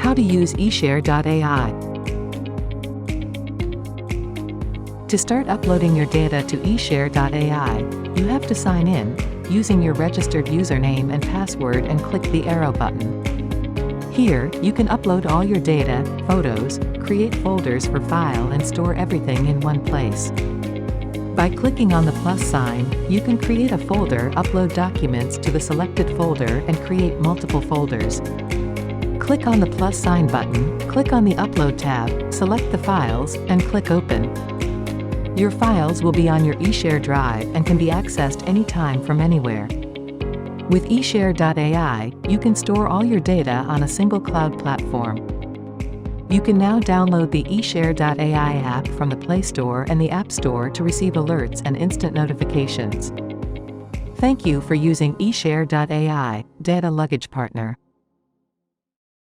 How to use eShare.ai. To start uploading your data to eShare.ai, you have to sign in, using your registered username and password and click the arrow button. Here, you can upload all your data, photos, create folders for file and store everything in one place. By clicking on the plus sign, you can create a folder, upload documents to the selected folder and create multiple folders. Click on the plus sign button, click on the Upload tab, select the files, and click Open. Your files will be on your eShare drive and can be accessed anytime from anywhere. With eShare.ai, you can store all your data on a single cloud platform. You can now download the eShare.ai app from the Play Store and the App Store to receive alerts and instant notifications. Thank you for using eShare.ai, Data Luggage Partner.